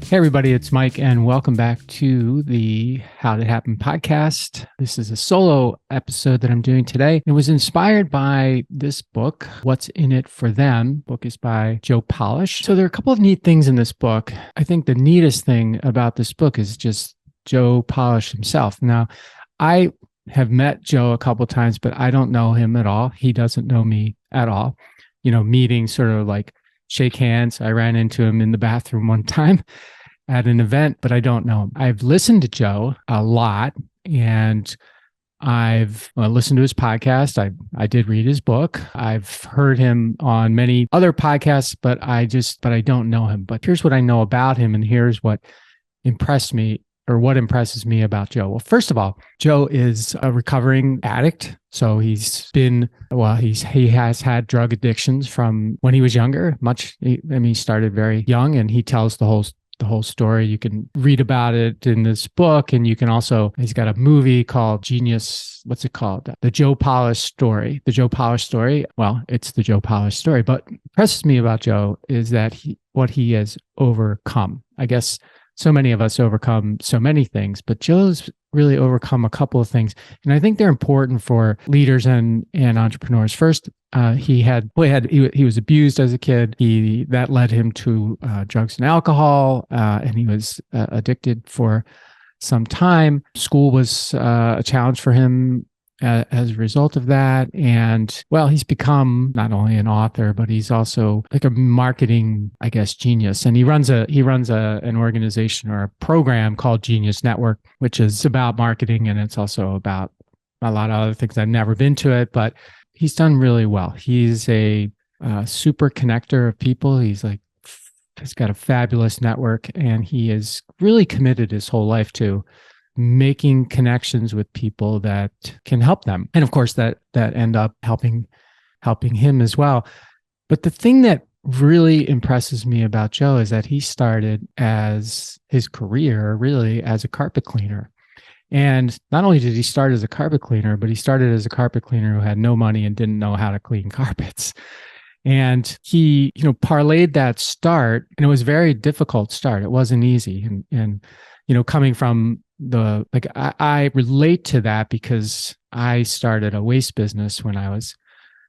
Hey, everybody, it's Mike, and welcome back to the How Did It Happen podcast. This is a solo episode that I'm doing today. It was inspired by this book, What's in It for Them. The book is by Joe Polish. So there are a couple of neat things in this book. I think the neatest thing about this book is just Joe Polish himself. Now, I have met Joe a couple of times, but I don't know him at all. He doesn't know me at all. Meeting sort of like shake hands. I ran into him in the bathroom one time at an event, but I don't know him. I've listened to Joe a lot, and I've listened to his podcast. I did read his book. I've heard him on many other podcasts, but I don't know him. But here's what I know about him, and here's what impressed me, or what impresses me about Joe. Well, first of all, Joe is a recovering addict. So he has had drug addictions from when he was younger. He started very young, and he tells the whole story. You can read about it in this book, and you can also, he's got a movie called Genius. What's it called? The Joe Polish Story. The Joe Polish Story. Well, it's the Joe Polish story. But what impresses me about Joe is that what he has overcome. I guess so many of us overcome so many things, but Joe's really overcome a couple of things. And I think they're important for leaders and entrepreneurs. First, he was abused as a kid. That led him to drugs and alcohol, and he was addicted for some time. School was a challenge for him as a result of that. And well, he's become not only an author, but he's also like a marketing, I guess, genius. And he runs an organization or a program called Genius Network, which is about marketing, and it's also about a lot of other things. I've never been to it, but he's done really well. He's a super connector of people. He's got a fabulous network, and he is really committed his whole life to making connections with people that can help them. And of course, that end up helping him as well. But the thing that really impresses me about Joe is that he started as his career really as a carpet cleaner. And not only did he start as a carpet cleaner, but he started as a carpet cleaner who had no money and didn't know how to clean carpets. And he, parlayed that start, and it was a very difficult start. It wasn't easy. And coming from I relate to that because I started a waste business when I was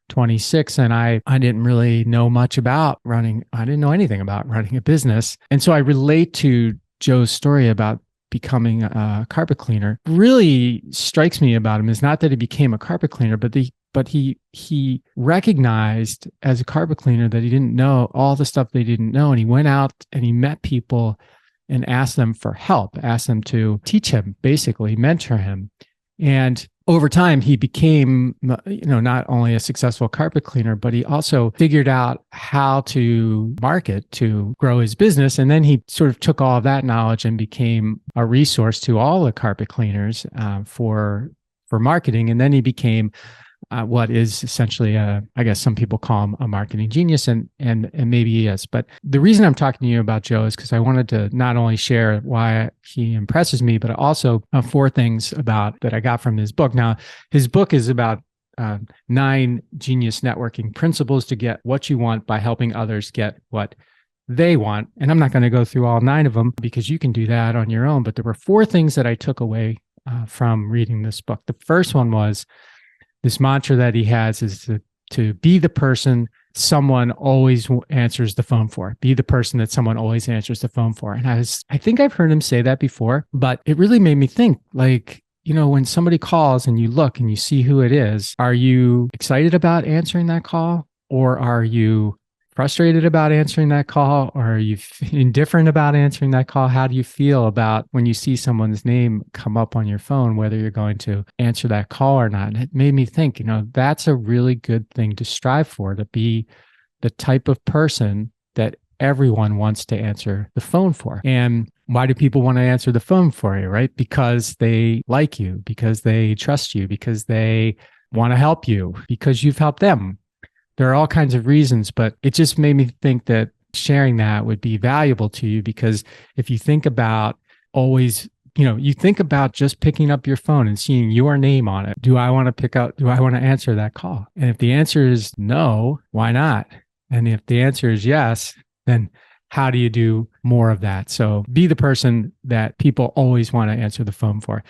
26, and I didn't really know much about running. I didn't know anything about running a business. And so I relate to Joe's story about becoming a carpet cleaner. Really strikes me about him is not that he became a carpet cleaner, but he recognized as a carpet cleaner that he didn't know all the stuff they didn't know. And he went out and he met people and asked them for help, asked them to teach him, basically mentor him. And over time, he became, not only a successful carpet cleaner, but he also figured out how to market to grow his business. And then he sort of took all of that knowledge and became a resource to all the carpet cleaners for marketing. And then he became what is essentially I guess some people call him a marketing genius, and maybe he is. But the reason I'm talking to you about Joe is because I wanted to not only share why he impresses me, but also 4 things that I got from his book. Now, his book is about 9 genius networking principles to get what you want by helping others get what they want. And I'm not going to go through all 9 of them because you can do that on your own. But there were 4 things that I took away from reading this book. The first one was this mantra that he has is to be the person someone always answers the phone for. Be the person that someone always answers the phone for. And I think I've heard him say that before, but it really made me think, when somebody calls and you look and you see who it is, are you excited about answering that call? Or are you frustrated about answering that call? Or are you indifferent about answering that call? How do you feel about when you see someone's name come up on your phone, whether you're going to answer that call or not? And it made me think, that's a really good thing to strive for, to be the type of person that everyone wants to answer the phone for. And why do people want to answer the phone for you, right? Because they like you, because they trust you, because they want to help you, because you've helped them. There are all kinds of reasons, but it just made me think that sharing that would be valuable to you, because if you think about you think about just picking up your phone and seeing your name on it. Do I want to answer that call? And if the answer is no, why not? And if the answer is yes, then how do you do more of that? So be the person that people always want to answer the phone for.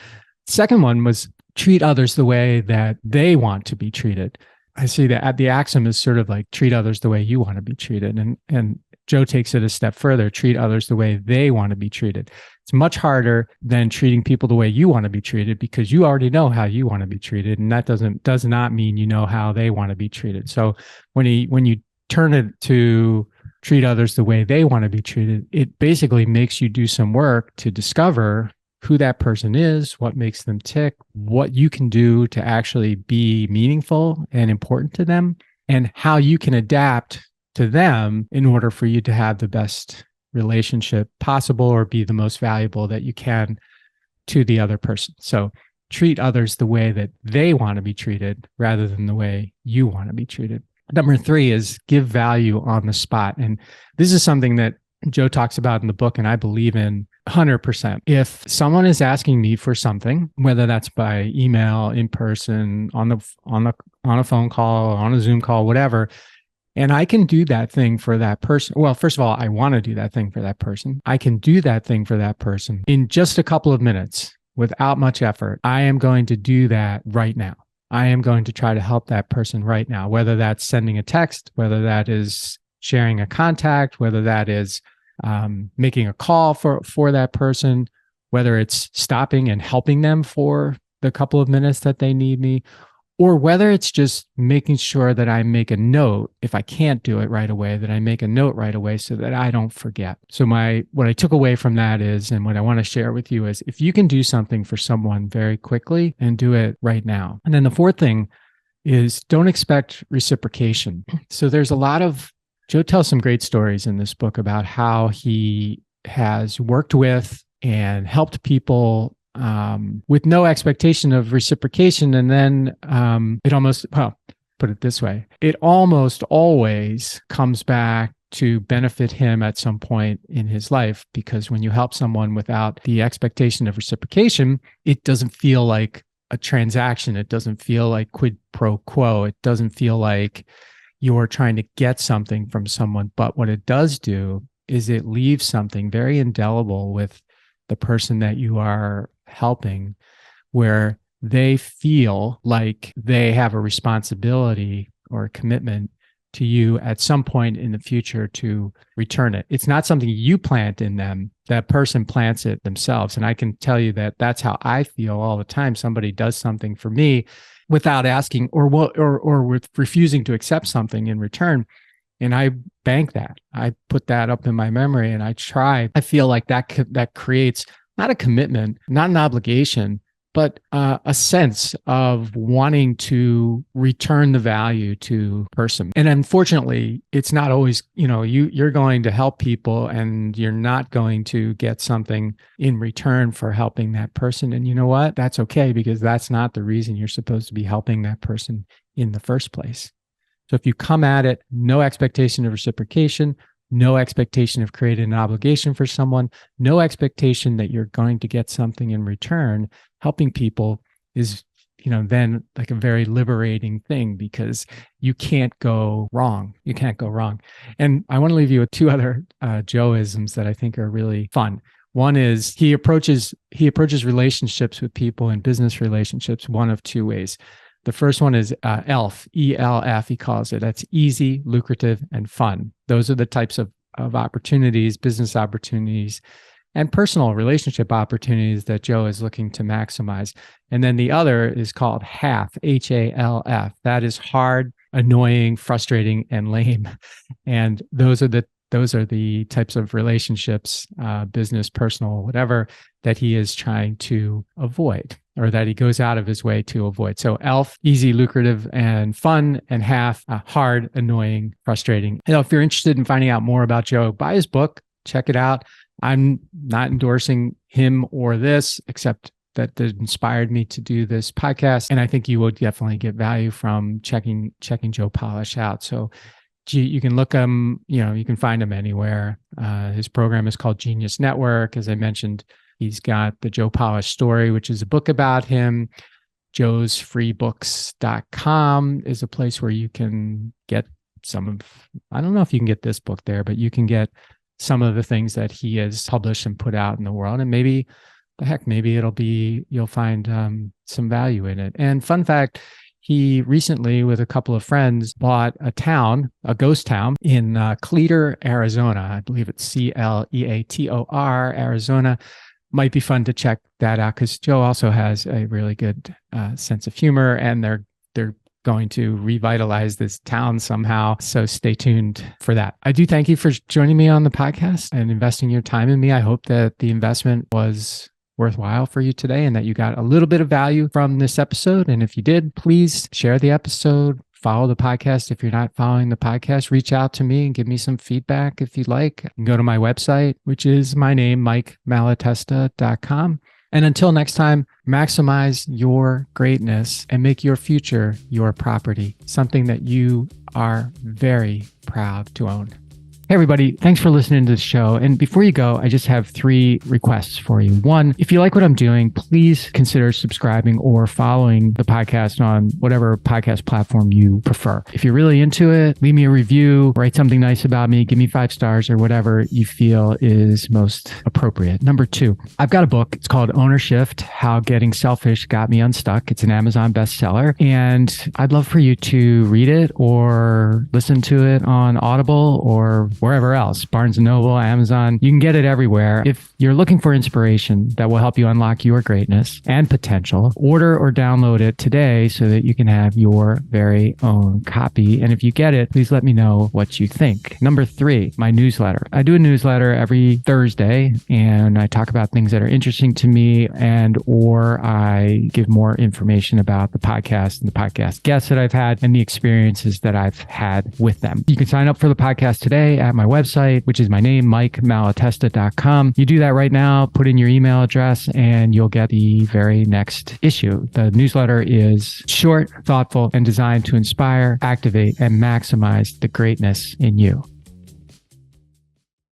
Second one was treat others the way that they want to be treated. I see that the axiom is sort of like treat others the way you want to be treated. And Joe takes it a step further, treat others the way they want to be treated. It's much harder than treating people the way you want to be treated, because you already know how you want to be treated. And that does not mean you know how they want to be treated. So when you turn it to treat others the way they want to be treated, it basically makes you do some work to discover who that person is, what makes them tick, what you can do to actually be meaningful and important to them, and how you can adapt to them in order for you to have the best relationship possible or be the most valuable that you can to the other person. So treat others the way that they want to be treated rather than the way you want to be treated. Number 3 is give value on the spot. And this is something that Joe talks about in the book, and I believe in 100%. If someone is asking me for something, whether that's by email, in person, on a phone call, on a Zoom call, whatever, and I can do that thing for that person. Well, first of all, I want to do that thing for that person. I can do that thing for that person in just a couple of minutes without much effort. I am going to do that right now. I am going to try to help that person right now, whether that's sending a text, whether that is sharing a contact, whether that is making a call for that person, whether it's stopping and helping them for the couple of minutes that they need me, or whether it's just making sure that I make a note. If I can't do it right away, that I make a note right away so that I don't forget. So what I took away from that is, and what I want to share with you is, if you can do something for someone very quickly, and do it right now. And then the fourth thing is, don't expect reciprocation. So Joe tells some great stories in this book about how he has worked with and helped people with no expectation of reciprocation. And then put it this way, it almost always comes back to benefit him at some point in his life, because when you help someone without the expectation of reciprocation, it doesn't feel like a transaction. It doesn't feel like quid pro quo. It doesn't feel like you're trying to get something from someone. But what it does do is it leaves something very indelible with the person that you are helping, where they feel like they have a responsibility or a commitment to you at some point in the future to return it. It's not something you plant in them. That person plants it themselves. And I can tell you that that's how I feel all the time. Somebody does something for me without asking, or with refusing to accept something in return. And I bank that. I put that up in my memory, and I feel like that creates not a commitment, not an obligation, but a sense of wanting to return the value to person. And unfortunately, it's not always, you're going to help people and you're not going to get something in return for helping that person. And you know what? That's okay, because that's not the reason you're supposed to be helping that person in the first place. So if you come at it, no expectation of reciprocation, no expectation of creating an obligation for someone, no expectation that you're going to get something in return, helping people is, then like a very liberating thing, because you can't go wrong. You can't go wrong. And I want to leave you with 2 other Joe-isms that I think are really fun. One is he approaches relationships with people and business relationships one of 2 ways. The first one is ELF, E-L-F, he calls it. That's easy, lucrative, and fun. Those are the types of opportunities, business opportunities, and personal relationship opportunities that Joe is looking to maximize. And then the other is called HALF, H-A-L-F. That is hard, annoying, frustrating, and lame. And those are the types of relationships, business, personal, whatever, that he is trying to avoid, or that he goes out of his way to avoid. So ELF, easy, lucrative, and fun, and HALF, hard, annoying, frustrating. If you're interested in finding out more about Joe, buy his book, check it out. I'm not endorsing him or this, except that inspired me to do this podcast. And I think you will definitely get value from checking Joe Polish out. So you can look him, you can find him anywhere. His program is called Genius Network. As I mentioned, he's got the Joe Polish Story, which is a book about him. joesfreebooks.com is a place where you can get I don't know if you can get this book there, but you can get some of the things that he has published and put out in the world. And maybe you'll find some value in it. And fun fact, he recently, with a couple of friends, bought a ghost town in Cleator, Arizona. I believe it's Cleator, Arizona. Might be fun to check that out because Joe also has a really good sense of humor, and they're going to revitalize this town somehow. So stay tuned for that. I do thank you for joining me on the podcast and investing your time in me. I hope that the investment was worthwhile for you today and that you got a little bit of value from this episode. And if you did, please share the episode, follow the podcast. If you're not following the podcast, reach out to me and give me some feedback if you'd like. You can go to my website, which is my name, MikeMalatesta.com. And until next time, maximize your greatness and make your future your property, something that you are very proud to own. Hey, everybody. Thanks for listening to the show. And before you go, I just have 3 requests for you. 1, if you like what I'm doing, please consider subscribing or following the podcast on whatever podcast platform you prefer. If you're really into it, leave me a review, write something nice about me, give me 5 stars or whatever you feel is most appropriate. Number 2, I've got a book. It's called Ownershift: How Getting Selfish Got Me Unstuck. It's an Amazon bestseller. And I'd love for you to read it or listen to it on Audible or wherever else, Barnes & Noble, Amazon. You can get it everywhere. If you're looking for inspiration that will help you unlock your greatness and potential, order or download it today so that you can have your very own copy. And if you get it, please let me know what you think. Number 3, my newsletter. I do a newsletter every Thursday, and I talk about things that are interesting to me or I give more information about the podcast and the podcast guests that I've had and the experiences that I've had with them. You can sign up for the podcast today at my website, which is my name, MikeMalatesta.com. You do that right now, put in your email address, and you'll get the very next issue. The newsletter is short, thoughtful, and designed to inspire, activate, and maximize the greatness in you.